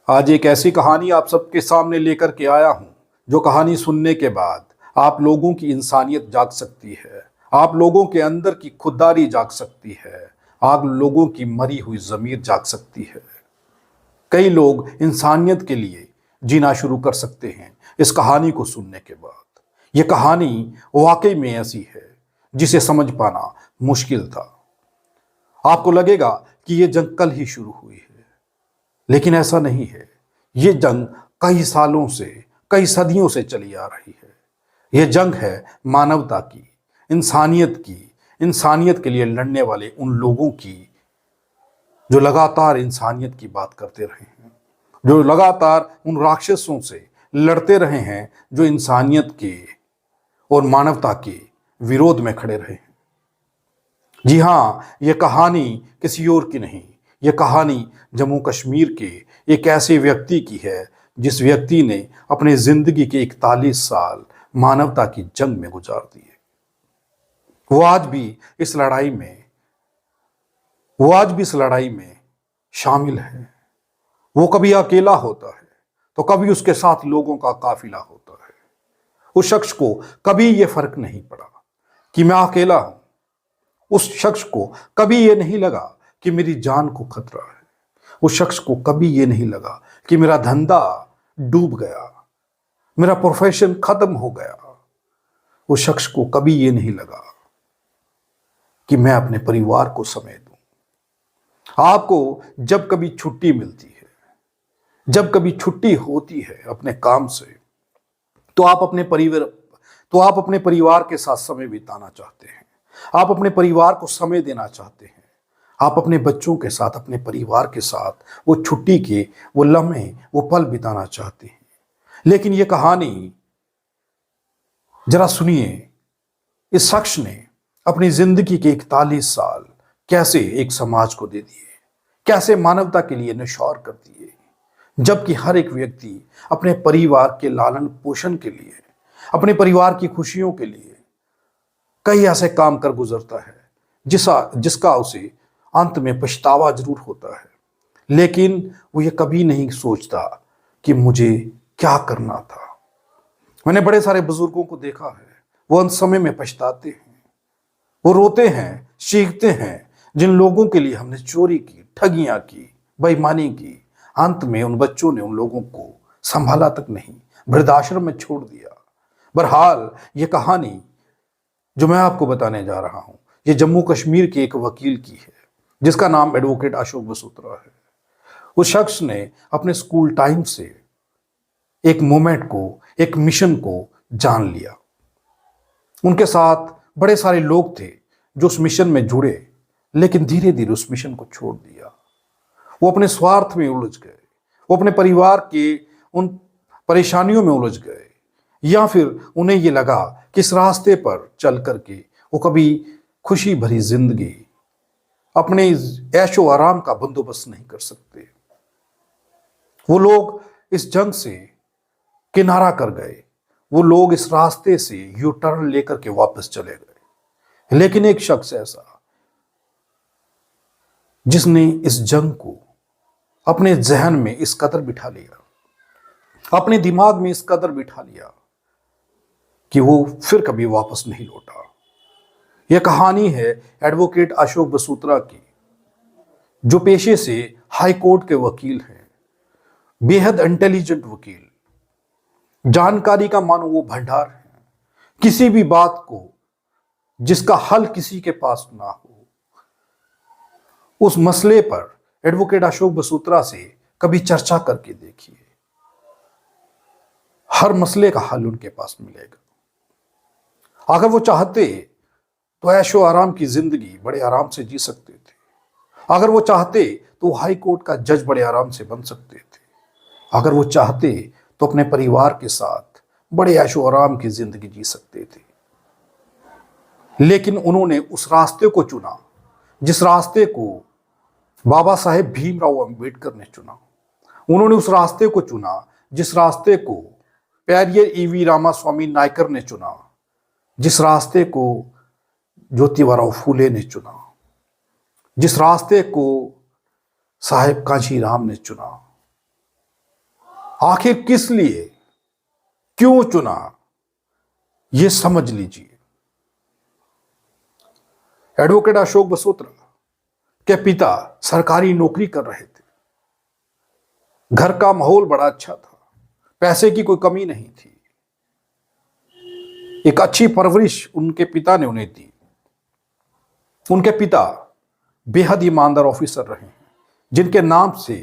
आज एक ऐसी कहानी आप सबके सामने लेकर के आया हूं, जो कहानी सुनने के बाद आप लोगों की इंसानियत जाग सकती है, आप लोगों के अंदर की खुददारी जाग सकती है, आप लोगों की मरी हुई ज़मीर जाग सकती है। कई लोग इंसानियत के लिए जीना शुरू कर सकते हैं इस कहानी को सुनने के बाद। यह कहानी वाकई में ऐसी है जिसे समझ पाना मुश्किल था। आपको लगेगा कि यह जंग कल ही शुरू हुई है, लेकिन ऐसा नहीं है। ये जंग कई सालों से, कई सदियों से चली आ रही है। यह जंग है मानवता की, इंसानियत की, इंसानियत के लिए लड़ने वाले उन लोगों की जो लगातार इंसानियत की बात करते रहे हैं, जो लगातार उन राक्षसों से लड़ते रहे हैं जो इंसानियत के और मानवता के विरोध में खड़े रहे हैं। जी हाँ, यह कहानी किसी और की नहीं, यह कहानी जम्मू कश्मीर के एक ऐसे व्यक्ति की है जिस व्यक्ति ने अपने जिंदगी के 41 साल मानवता की जंग में गुजार दिए। वो आज भी इस लड़ाई में शामिल है। वो कभी अकेला होता है तो कभी उसके साथ लोगों का काफिला होता है। उस शख्स को कभी ये फर्क नहीं पड़ा कि मैं अकेला हूं। उस शख्स को कभी ये नहीं लगा कि मेरी जान को खतरा है। उस शख्स को कभी ये नहीं लगा कि मेरा धंधा डूब गया, मेरा प्रोफेशन खत्म हो गया। उस शख्स को कभी ये नहीं लगा कि मैं अपने परिवार को समय दूं। आपको जब कभी छुट्टी मिलती है, जब कभी छुट्टी होती है अपने काम से, तो आप अपने परिवार के साथ समय बिताना चाहते हैं। आप अपने परिवार को समय देना चाहते हैं। आप अपने बच्चों के साथ, अपने परिवार के साथ वो छुट्टी के वो लम्हे, वो पल बिताना चाहते हैं। लेकिन ये कहानी जरा सुनिए। इस शख्स ने अपनी जिंदगी के 41 साल कैसे एक समाज को दे दिए, कैसे मानवता के लिए न्यौछावर कर दिए, जबकि हर एक व्यक्ति अपने परिवार के लालन पोषण के लिए, अपने परिवार की खुशियों के लिए कई ऐसे काम कर गुजरता है जिसका उसे अंत में पछतावा जरूर होता है। लेकिन वो ये कभी नहीं सोचता कि मुझे क्या करना था। मैंने बड़े सारे बुजुर्गों को देखा है, वो अंत समय में पछताते हैं, वो रोते हैं, चीखते हैं। जिन लोगों के लिए हमने चोरी की, ठगियां की, बेईमानी की, अंत में उन बच्चों ने उन लोगों को संभाला तक नहीं, वृद्धाश्रम में छोड़ दिया। बहरहाल ये कहानी जो मैं आपको बताने जा रहा हूं, ये जम्मू कश्मीर के एक वकील की है जिसका नाम एडवोकेट अशोक बसोत्रा है। उस शख्स ने अपने स्कूल टाइम से एक मोमेंट को, एक मिशन को जान लिया। उनके साथ बड़े सारे लोग थे जो उस मिशन में जुड़े, लेकिन धीरे धीरे उस मिशन को छोड़ दिया। वो अपने स्वार्थ में उलझ गए, वो अपने परिवार के उन परेशानियों में उलझ गए, या फिर उन्हें ये लगा कि इस रास्ते पर चल करके वो कभी खुशी भरी जिंदगी, अपने ऐशो आराम का बंदोबस्त नहीं कर सकते। वो लोग इस जंग से किनारा कर गए, वो लोग इस रास्ते से यू टर्न लेकर के वापस चले गए। लेकिन एक शख्स ऐसा जिसने इस जंग को अपने जहन में इस कदर बिठा लिया, अपने दिमाग में इस कदर बिठा लिया कि वो फिर कभी वापस नहीं लौटा। यह कहानी है एडवोकेट अशोक बसोत्रा की, जो पेशे से हाई कोर्ट के वकील हैं, बेहद इंटेलिजेंट वकील, जानकारी का मानो वो भंडार है। किसी भी बात को जिसका हल किसी के पास ना हो, उस मसले पर एडवोकेट अशोक बसोत्रा से कभी चर्चा करके देखिए, हर मसले का हल उनके पास मिलेगा। अगर वो चाहते तो ऐशो आराम की जिंदगी बड़े आराम से जी सकते थे। अगर वो चाहते तो हाई कोर्ट का जज बड़े आराम से बन सकते थे। अगर वो चाहते तो अपने परिवार के साथ बड़े ऐशो आराम की जिंदगी जी सकते थे। लेकिन उन्होंने उस रास्ते को चुना जिस रास्ते को बाबा साहेब भीमराव अंबेडकर ने चुना। उन्होंने उस रास्ते को चुना जिस रास्ते को पेरियर ईवी रामास्वामी नायकर ने चुना, जिस रास्ते को ज्योतिबा फूले ने चुना, जिस रास्ते को साहेब कांशीराम ने चुना। आखिर किस लिए, क्यों चुना, यह समझ लीजिए। एडवोकेट अशोक बसोत्रा के पिता सरकारी नौकरी कर रहे थे। घर का माहौल बड़ा अच्छा था, पैसे की कोई कमी नहीं थी। एक अच्छी परवरिश उनके पिता ने उन्हें दी। उनके पिता बेहद ईमानदार ऑफिसर रहे हैं, जिनके नाम से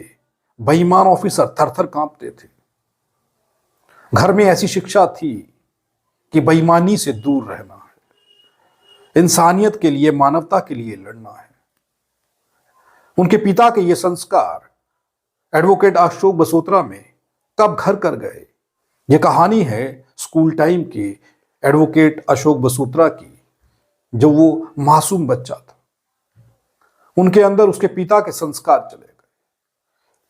बेईमान ऑफिसर थर थर कांपते थे। घर में ऐसी शिक्षा थी कि बेईमानी से दूर रहना है, इंसानियत के लिए, मानवता के लिए लड़ना है। उनके पिता के ये संस्कार एडवोकेट अशोक बसोत्रा में कब घर कर गए, ये कहानी है स्कूल टाइम के एडवोकेट अशोक बसोत्रा की, जब वो मासूम बच्चा था। उनके अंदर उसके पिता के संस्कार चले गए।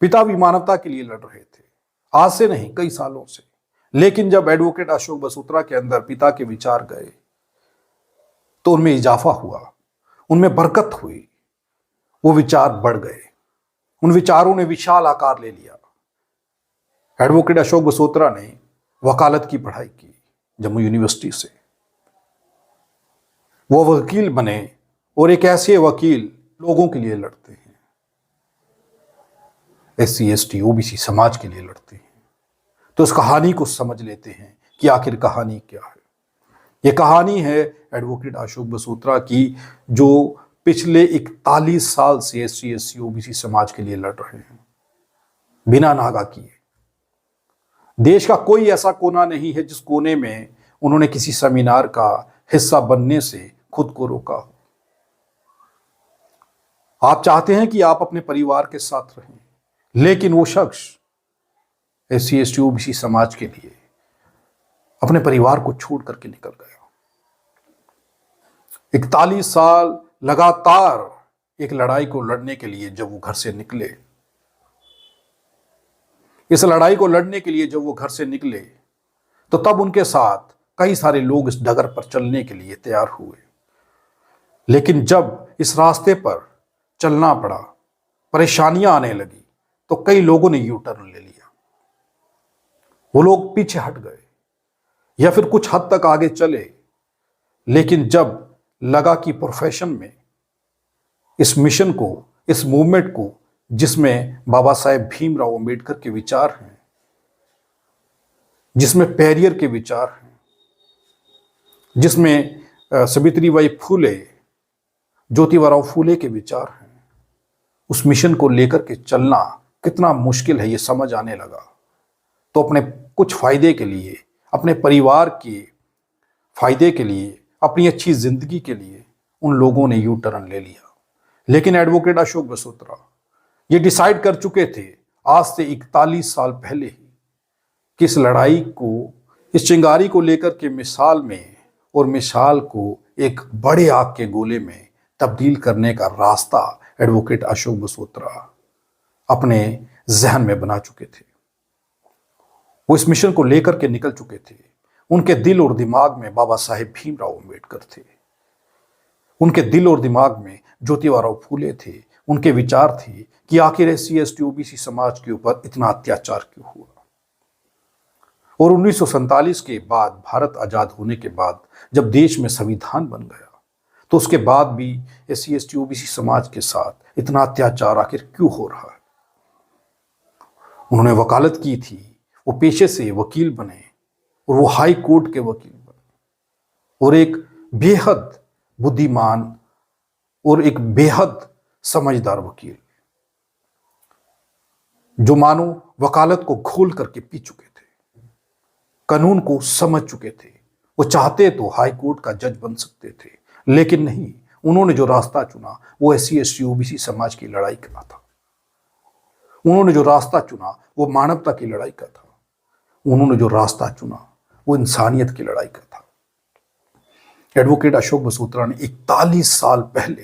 पिता भी मानवता के लिए लड़ रहे थे, आज से नहीं, कई सालों से। लेकिन जब एडवोकेट अशोक बसोत्रा के अंदर पिता के विचार गए तो उनमें इजाफा हुआ, उनमें बरकत हुई, वो विचार बढ़ गए। उन विचारों ने विशाल आकार ले लिया। एडवोकेट अशोक बसोत्रा ने वकालत की पढ़ाई की जम्मू यूनिवर्सिटी से। वो वकील बने और एक ऐसे वकील लोगों के लिए लड़ते हैं, SC ST OBC समाज के लिए लड़ते हैं। तो इस कहानी को समझ लेते हैं कि आखिर कहानी क्या है। यह कहानी है एडवोकेट अशोक बसोत्रा की, जो पिछले 41 साल से SC ST OBC समाज के लिए लड़ रहे हैं, बिना नागा किए। देश का कोई ऐसा कोना नहीं है जिस कोने में उन्होंने किसी सेमिनार का हिस्सा बनने से खुद को रोका हो। आप चाहते हैं कि आप अपने परिवार के साथ रहें, लेकिन वो शख्स SC ST OBC समाज के लिए अपने परिवार को छोड़ करके निकल गया। 41 साल लगातार एक लड़ाई को लड़ने के लिए जब वो घर से निकले, इस लड़ाई को लड़ने के लिए जब वो घर से निकले, तो तब उनके साथ कई सारे लोग इस डगर पर चलने के लिए तैयार हुए। लेकिन जब इस रास्ते पर चलना पड़ा, परेशानियां आने लगी, तो कई लोगों ने यू टर्न ले लिया। वो लोग पीछे हट गए या फिर कुछ हद तक आगे चले। लेकिन जब लगा कि प्रोफेशन में इस मिशन को, इस मूवमेंट को, जिसमें बाबा साहेब भीमराव अंबेडकर के विचार हैं, जिसमें पेरियर के विचार हैं, जिसमें सावित्रीबाई फूले, ज्योतिबाराव फूले के विचार हैं, उस मिशन को लेकर के चलना कितना मुश्किल है, ये समझ आने लगा। तो अपने कुछ फायदे के लिए, अपने परिवार के फायदे के लिए, अपनी अच्छी जिंदगी के लिए उन लोगों ने यू टर्न ले लिया। लेकिन एडवोकेट अशोक बसोत्रा ये डिसाइड कर चुके थे आज से 41 साल पहले ही कि इस लड़ाई को, इस चिंगारी को लेकर के मिसाल में, और मिसाल को एक बड़े आग के गोले में तब्दील करने का रास्ता एडवोकेट अशोक बसोत्रा अपने जहन में बना चुके थे। वो इस मिशन को लेकर के निकल चुके थे। उनके दिल और दिमाग में बाबा साहेब भीमराव अंबेडकर थे, उनके दिल और दिमाग में ज्योतिबाराव फूले थे। उनके विचार थे कि आखिर SC ST OBC समाज के ऊपर इतना अत्याचार क्यों हुआ। और 1947 के बाद, भारत आजाद होने के बाद, जब देश में संविधान बन गया, तो उसके बाद भी SC ST OBC समाज के साथ इतना अत्याचार आखिर क्यों हो रहा है। उन्होंने वकालत की थी, वो पेशे से वकील बने और वो हाई कोर्ट के वकील बने, और एक बेहद बुद्धिमान और एक बेहद समझदार वकील, जो मानो वकालत को घोल करके पी चुके थे, कानून को समझ चुके थे। वो चाहते तो हाई कोर्ट का जज बन सकते थे, लेकिन नहीं, उन्होंने जो रास्ता चुना वो SC ST OBC समाज की लड़ाई का था। उन्होंने जो रास्ता चुना वो मानवता की लड़ाई का था। उन्होंने जो रास्ता चुना वो इंसानियत की लड़ाई का था। एडवोकेट अशोक बसोत्रा ने 41 साल पहले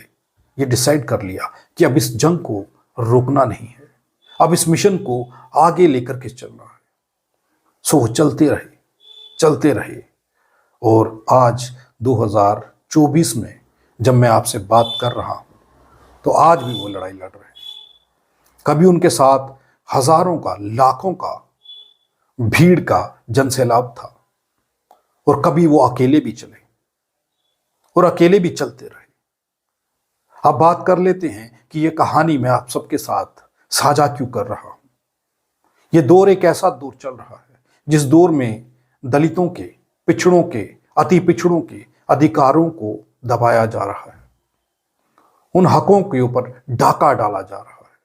ये डिसाइड कर लिया कि अब इस जंग को रोकना नहीं है, अब इस मिशन को आगे लेकर के चलना है। सो वो चलते रहे और आज 2024 में जब मैं आपसे बात कर रहा हूं, तो आज भी वो लड़ाई लड़ रहे हैं। कभी उनके साथ हजारों का, लाखों का भीड़ का जनसैलाब था, और कभी वो अकेले भी चले और अकेले भी चलते रहे। अब बात कर लेते हैं कि ये कहानी मैं आप सबके साथ साझा क्यों कर रहा हूं। ये दौर एक ऐसा दौर चल रहा है जिस दौर में दलितों के, पिछड़ों के, अति पिछड़ों के अधिकारों को दबाया जा रहा है, उन हकों के ऊपर डाका डाला जा रहा है।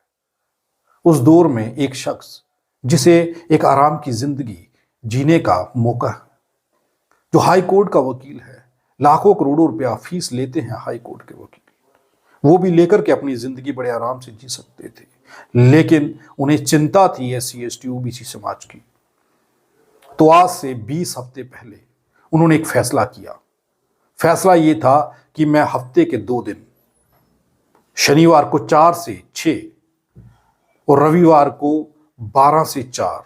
उस दौर में एक शख्स जिसे एक आराम की जिंदगी जीने का मौका है, जो हाई कोर्ट का वकील है, लाखों करोड़ों रुपया फीस लेते हैं हाई कोर्ट के वकील, वो भी लेकर के अपनी जिंदगी बड़े आराम से जी सकते थे, लेकिन उन्हें चिंता थी एससी एसटी ओबीसी समाज की। तो आज से 20 हफ्ते पहले उन्होंने एक फैसला किया। फैसला ये था कि मैं हफ्ते के 2 दिन, शनिवार को 4 से 6 और रविवार को 12 से 4,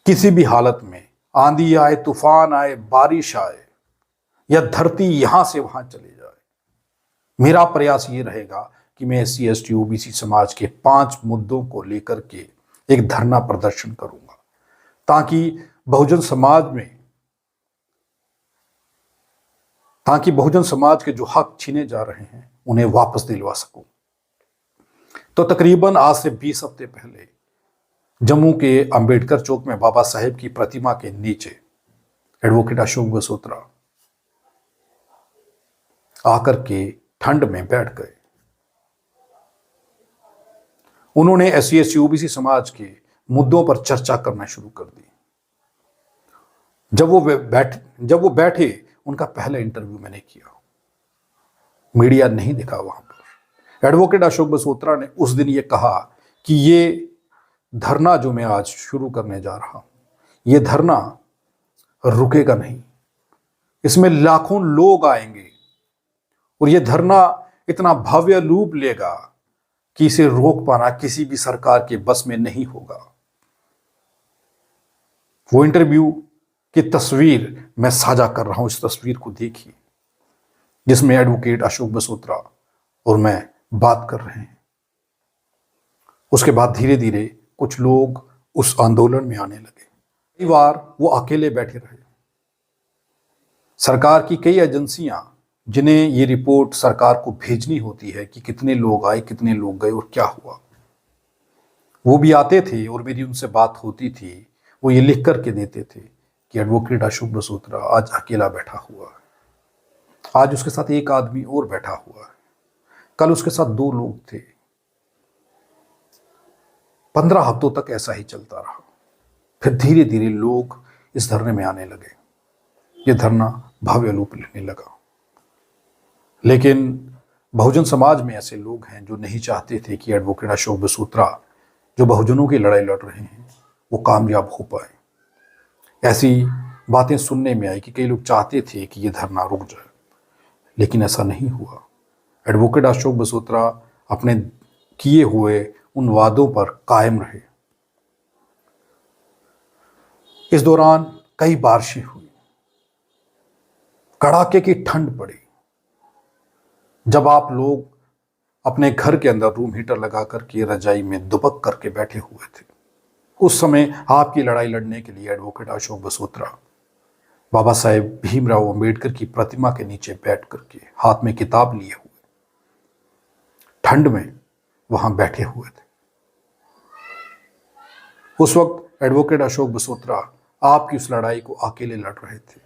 किसी भी हालत में आंधी आए, तूफान आए, बारिश आए या धरती यहां से वहां चले जाए, मेरा प्रयास ये रहेगा कि मैं एससी एसटी ओबीसी समाज के 5 मुद्दों को लेकर के एक धरना प्रदर्शन करूंगा, ताकि बहुजन समाज के जो हक छीने जा रहे हैं उन्हें वापस दिलवा सकूं। तो तकरीबन आज से 20 हफ्ते पहले जम्मू के अंबेडकर चौक में बाबा साहेब की प्रतिमा के नीचे एडवोकेट अशोक बसोत्रा आकर के ठंड में बैठ गए। उन्होंने एससी एसटी ओबीसी समाज के मुद्दों पर चर्चा करना शुरू कर दी। जब वो बैठे, उनका पहला इंटरव्यू मैंने किया। मीडिया नहीं दिखा वहां पर। एडवोकेट अशोक बसोत्रा ने उस दिन ये कहा कि ये धरना जो मैं आज शुरू करने जा रहा हूं, ये धरना रुकेगा नहीं, इसमें लाखों लोग आएंगे और ये धरना इतना भव्य रूप लेगा कि इसे रोक पाना किसी भी सरकार के बस में नहीं होगा। वो इंटरव्यू की तस्वीर मैं साझा कर रहा हूं, इस तस्वीर को देखिए, जिसमें एडवोकेट अशोक बसोत्रा और मैं बात कर रहे हैं। उसके बाद धीरे धीरे कुछ लोग उस आंदोलन में आने लगे। कई बार वो अकेले बैठे रहे। सरकार की कई एजेंसियां, जिन्हें ये रिपोर्ट सरकार को भेजनी होती है कि कितने लोग आए, कितने लोग गए और क्या हुआ, वो भी आते थे और मेरी उनसे बात होती थी। वो ये लिख करके देते थे कि एडवोकेट अशोक बसोत्रा आज अकेला बैठा हुआ है, आज उसके साथ एक आदमी और बैठा हुआ है, कल उसके साथ 2 लोग थे। 15 हफ्तों तक ऐसा ही चलता रहा। फिर धीरे धीरे लोग इस धरने में आने लगे। ये धरना भव्य रूप लेने लगा। लेकिन बहुजन समाज में ऐसे लोग हैं जो नहीं चाहते थे कि एडवोकेट अशोक बसोत्रा, जो बहुजनों की लड़ाई लड़ रहे हैं, वो कामयाब हो पाए। ऐसी बातें सुनने में आई कि कई लोग चाहते थे कि ये धरना रुक जाए, लेकिन ऐसा नहीं हुआ। एडवोकेट अशोक बसोत्रा अपने किए हुए उन वादों पर कायम रहे। इस दौरान कई बारिशें हुई, कड़ाके की ठंड पड़ी। जब आप लोग अपने घर के अंदर रूम हीटर लगा करके रजाई में दुबक करके बैठे हुए थे, उस समय आपकी लड़ाई लड़ने के लिए एडवोकेट अशोक बसोत्रा बाबा साहेब भीमराव अंबेडकर की प्रतिमा के नीचे बैठ करके हाथ में किताब लिए हुए ठंड में वहां बैठे हुए थे। उस वक्त एडवोकेट अशोक बसोत्रा आपकी उस लड़ाई को अकेले लड़ रहे थे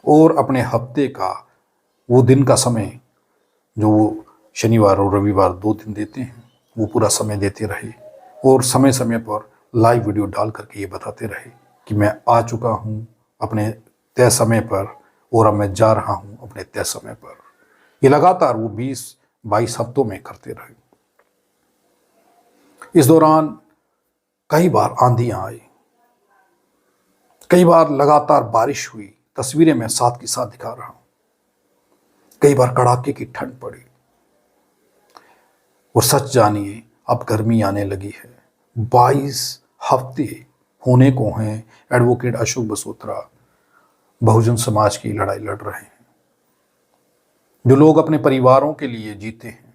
और अपने हफ्ते का वो दिन का समय, जो वो शनिवार और रविवार 2 दिन देते हैं, वो पूरा समय देते रहे और समय समय पर लाइव वीडियो डाल करके ये बताते रहे कि मैं आ चुका हूँ अपने तय समय पर और अब मैं जा रहा हूँ अपने तय समय पर। ये लगातार वो 20-22 हफ्तों में करते रहे। इस दौरान कई बार आंधियां आई, कई बार लगातार बारिश हुई, तस्वीरें मैं साथ के साथ दिखा रहा हूं। कई बार कड़ाके की ठंड पड़ी और सच जानिए अब गर्मी आने लगी है। 22 हफ्ते होने को हैं एडवोकेट अशोक बसोत्रा बहुजन समाज की लड़ाई लड़ रहे हैं। जो लोग अपने परिवारों के लिए जीते हैं,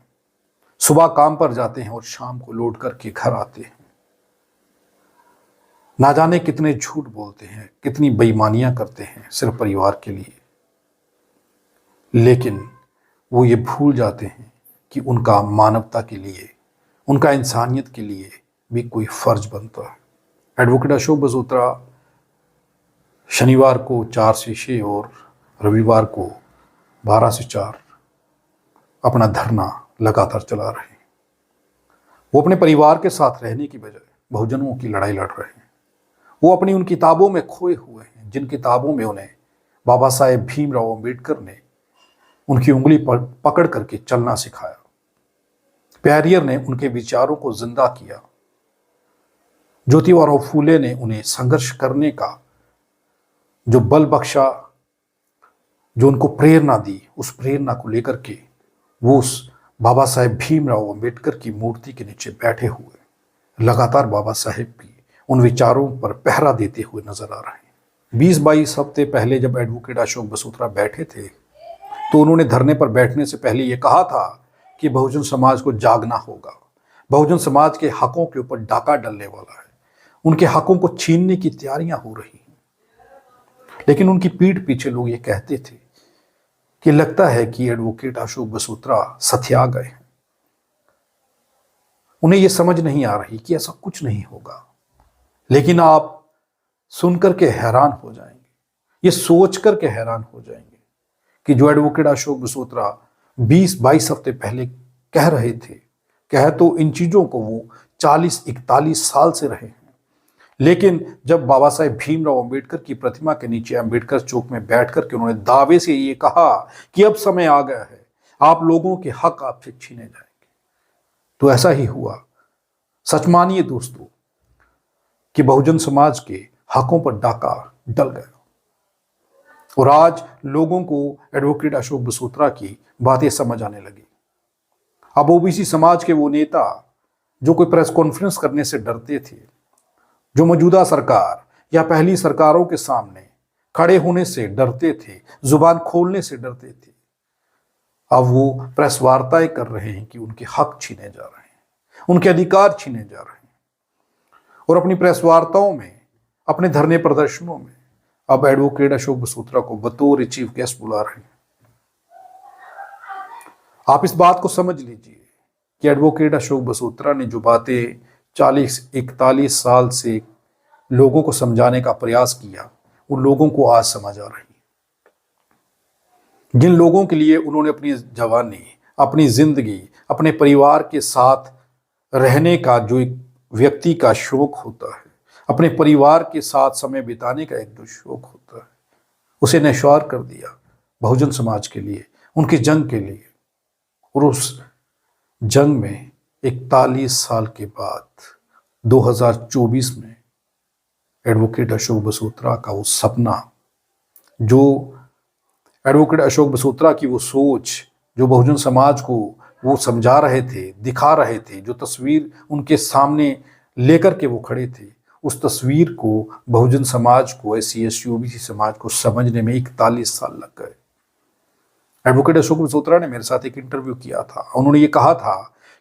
सुबह काम पर जाते हैं और शाम को लौट करके घर आते हैं, ना जाने कितने झूठ बोलते हैं, कितनी बेईमानियां करते हैं सिर्फ परिवार के लिए, लेकिन वो ये भूल जाते हैं कि उनका मानवता के लिए, उनका इंसानियत के लिए भी कोई फर्ज बनता है। एडवोकेट अशोक बसोत्रा शनिवार को 4 से 6 और रविवार को 12 से 4 अपना धरना लगातार चला रहे हैं। वो अपने परिवार के साथ रहने की बजाय बहुजनों की लड़ाई लड़ रहे हैं। वो अपनी उन किताबों में खोए हुए हैं जिन किताबों में उन्हें बाबा साहेब भीमराव अंबेडकर ने उनकी उंगली पकड़ करके चलना सिखाया। पेरियर ने उनके विचारों को जिंदा किया। ज्योतिबा फूले ने उन्हें संघर्ष करने का जो बल बख्शा, जो उनको प्रेरणा दी, उस प्रेरणा को लेकर के वो उस बाबा साहेब भीमराव अंबेडकर की मूर्ति के नीचे बैठे हुए लगातार बाबा साहेब की उन विचारों पर पहरा देते हुए नजर आ रहे हैं। 20-22 हफ्ते पहले जब एडवोकेट अशोक बसोत्रा बैठे थे तो उन्होंने धरने पर बैठने से पहले ये कहा था कि बहुजन समाज को जागना होगा, बहुजन समाज के हकों के ऊपर डाका डलने वाला है, उनके हकों को छीनने की तैयारियां हो रही हैं। लेकिन उनकी पीठ पीछे लोग ये कहते थे कि लगता है कि एडवोकेट अशोक बसोत्रा सथिया गए हैं। उन्हें यह समझ नहीं आ रही कि ऐसा कुछ नहीं होगा। लेकिन आप सुनकर के हैरान हो जाएंगे, ये सोच करके हैरान हो जाएंगे कि जो एडवोकेट अशोक बसोत्रा 20-22 हफ्ते पहले कह रहे थे, कह तो इन चीजों को वो 40-41 साल से रहे हैं, लेकिन जब बाबा साहेब भीमराव अंबेडकर की प्रतिमा के नीचे अंबेडकर चौक में बैठ करके उन्होंने दावे से ये कहा कि अब समय आ गया है, आप लोगों के हक आपसे छीने जाएंगे, तो ऐसा ही हुआ। सच मानिए दोस्तों कि बहुजन समाज के हकों पर डाका डल गया और आज लोगों को एडवोकेट अशोक बसोत्रा की बातें समझ आने लगी। अब ओबीसी समाज के वो नेता जो कोई प्रेस कॉन्फ्रेंस करने से डरते थे, जो मौजूदा सरकार या पहली सरकारों के सामने खड़े होने से डरते थे, जुबान खोलने से डरते थे, अब वो प्रेस वार्ताएं कर रहे हैं कि उनके हक छीने जा रहे हैं, उनके अधिकार छीने जा रहे हैं। और अपनी प्रेस वार्ताओं में, अपने धरने प्रदर्शनों में अब एडवोकेट अशोक बसोत्रा को बतौर चीफ गेस्ट बुला रहे हैं। आप इस बात को समझ लीजिए कि एडवोकेट अशोक बसोत्रा ने जो बातें 40-41 साल से लोगों को समझाने का प्रयास किया, वो लोगों को आज समझ आ रही है। जिन लोगों के लिए उन्होंने अपनी जवानी, अपनी जिंदगी, अपने परिवार के साथ रहने का जो एक व्यक्ति का शौक होता है, अपने परिवार के साथ समय बिताने का एक जो शौक होता है, उसे नश्वार कर दिया बहुजन समाज के लिए, उनकी जंग के लिए। और उस जंग में 41 साल के बाद 2024 में एडवोकेट अशोक बसोत्रा का वो सपना, जो एडवोकेट अशोक बसोत्रा की वो सोच, जो बहुजन समाज को वो समझा रहे थे, दिखा रहे थे, जो तस्वीर उनके सामने लेकर के वो खड़े थे, उस तस्वीर को बहुजन समाज को, SC ST OBC समाज को समझने में 41 साल लग गए। एडवोकेट अशोक बसोत्रा ने मेरे साथ एक इंटरव्यू किया था। उन्होंने ये कहा था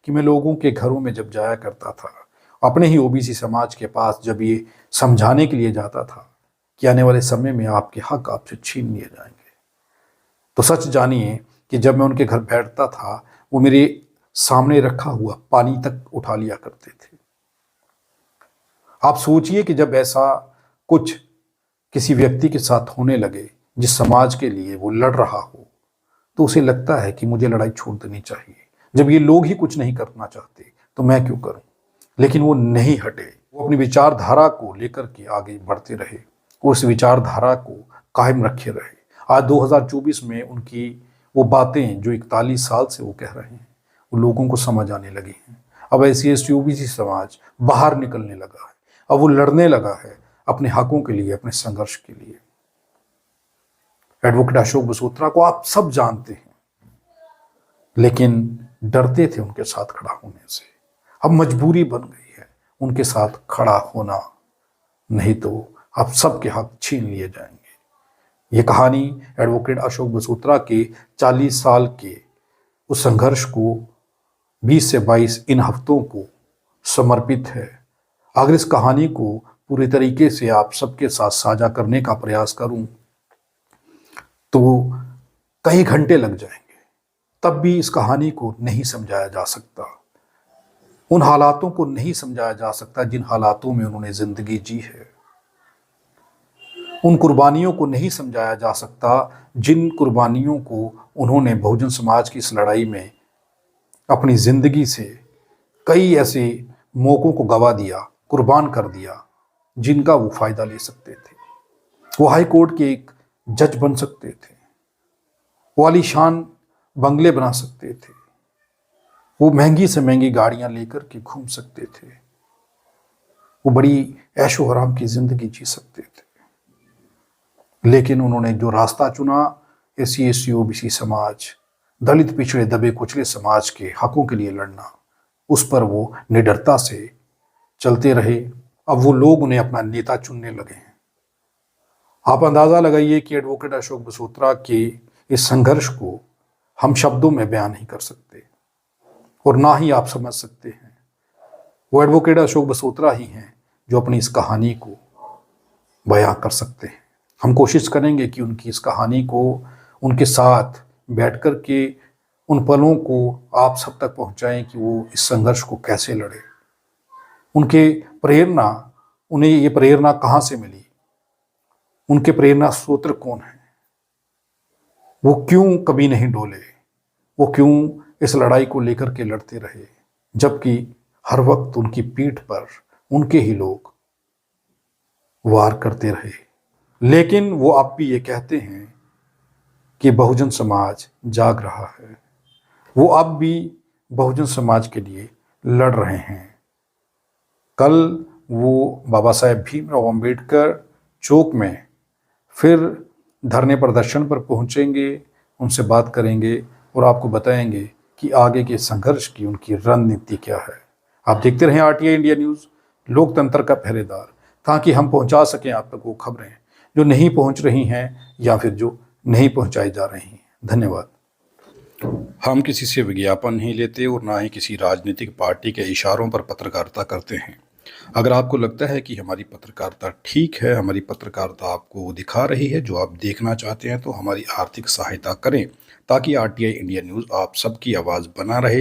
कि मैं लोगों के घरों में जब जाया करता था, अपने ही OBC समाज के पास जब ये समझाने के लिए जाता था कि आने वाले समय में आपके हक आपसे छीन लिए जाएंगे, तो सच जानिए कि जब मैं उनके घर बैठता था, वो मेरे सामने रखा हुआ पानी तक उठा लिया करते थे। आप सोचिए कि जब ऐसा कुछ किसी व्यक्ति के साथ होने लगे जिस समाज के लिए वो लड़ रहा हो, तो उसे लगता है कि मुझे लड़ाई छोड़ देनी चाहिए। जब ये लोग ही कुछ नहीं करना चाहते तो मैं क्यों करूं? लेकिन वो नहीं हटे, वो अपनी विचारधारा को लेकर के आगे बढ़ते रहे, उस विचारधारा को कायम रखे रहे। आज 2024 में उनकी वो बातें जो 41 साल से वो कह रहे हैं, वो लोगों को समझ आने लगी हैं। अब SC ST OBC समाज बाहर निकलने लगा है, अब वो लड़ने लगा है अपने हकों के लिए, अपने संघर्ष के लिए। एडवोकेट अशोक बसोत्रा को आप सब जानते हैं, लेकिन डरते थे उनके साथ खड़ा होने से। अब मजबूरी बन गई है उनके साथ खड़ा होना, नहीं तो अब सबके हक छीन लिए जाएंगे। ये कहानी एडवोकेट अशोक बसोत्रा के 40 साल के उस संघर्ष को 20 से 22 इन हफ्तों को समर्पित है। अगर इस कहानी को पूरे तरीके से आप सबके साथ साझा करने का प्रयास करूं तो कई घंटे लग जाएंगे, तब भी इस कहानी को नहीं समझाया जा सकता। उन हालातों को नहीं समझाया जा सकता जिन हालातों में उन्होंने जिंदगी जी है। उन कुर्बानियों को नहीं समझाया जा सकता जिन कुर्बानियों को उन्होंने बहुजन समाज की इस लड़ाई में अपनी जिंदगी से कई ऐसे मौकों को गवा दिया, कुर्बान कर दिया, जिनका वो फायदा ले सकते थे। वो हाई कोर्ट के एक जज बन सकते थे, वो आलीशान बंगले बना सकते थे, वो महंगी से महंगी गाड़ियां लेकर के घूम सकते थे, वो बड़ी ऐशो आराम की जिंदगी जी सकते थे। लेकिन उन्होंने जो रास्ता चुना, एससी एसटी ओबीसी समाज, दलित पिछड़े दबे कुचले समाज के हकों के लिए लड़ना, उस पर वो निडरता से चलते रहे। अब वो लोग उन्हें अपना नेता चुनने लगे हैं। आप अंदाजा लगाइए कि एडवोकेट अशोक बसोत्रा के इस संघर्ष को हम शब्दों में बयान नहीं कर सकते और ना ही आप समझ सकते हैं। वो एडवोकेट अशोक बसोत्रा ही हैं जो अपनी इस कहानी को बयां कर सकते हैं। हम कोशिश करेंगे कि उनकी इस कहानी को उनके साथ बैठकर के उन पलों को आप सब तक पहुंचाएं कि वो इस संघर्ष को कैसे लड़े, उनके प्रेरणा, उन्हें ये प्रेरणा कहाँ से मिली, उनके प्रेरणा स्रोत कौन है, वो क्यों कभी नहीं डोले, वो क्यों इस लड़ाई को लेकर के लड़ते रहे, जबकि हर वक्त उनकी पीठ पर उनके ही लोग वार करते रहे। लेकिन वो अब भी ये कहते हैं कि बहुजन समाज जाग रहा है, वो अब भी बहुजन समाज के लिए लड़ रहे हैं। कल वो बाबा साहेब भीमराव अंबेडकर चौक में फिर धरने प्रदर्शन पर पहुंचेंगे, उनसे बात करेंगे और आपको बताएंगे कि आगे के संघर्ष की उनकी रणनीति क्या है। आप देखते रहें आरटीआई इंडिया न्यूज़, लोकतंत्र का पहरेदार, ताकि हम पहुंचा सकें आप तक वो खबरें जो नहीं पहुंच रही हैं या फिर जो नहीं पहुंचाई जा रही हैं। धन्यवाद। हम किसी से विज्ञापन नहीं लेते और ना ही किसी राजनीतिक पार्टी के इशारों पर पत्रकारिता करते हैं। अगर आपको लगता है कि हमारी पत्रकारिता ठीक है, हमारी पत्रकारिता आपको दिखा रही है जो आप देखना चाहते हैं, तो हमारी आर्थिक सहायता करें ताकि आरटीआई इंडिया न्यूज़ आप सबकी आवाज़ बना रहे।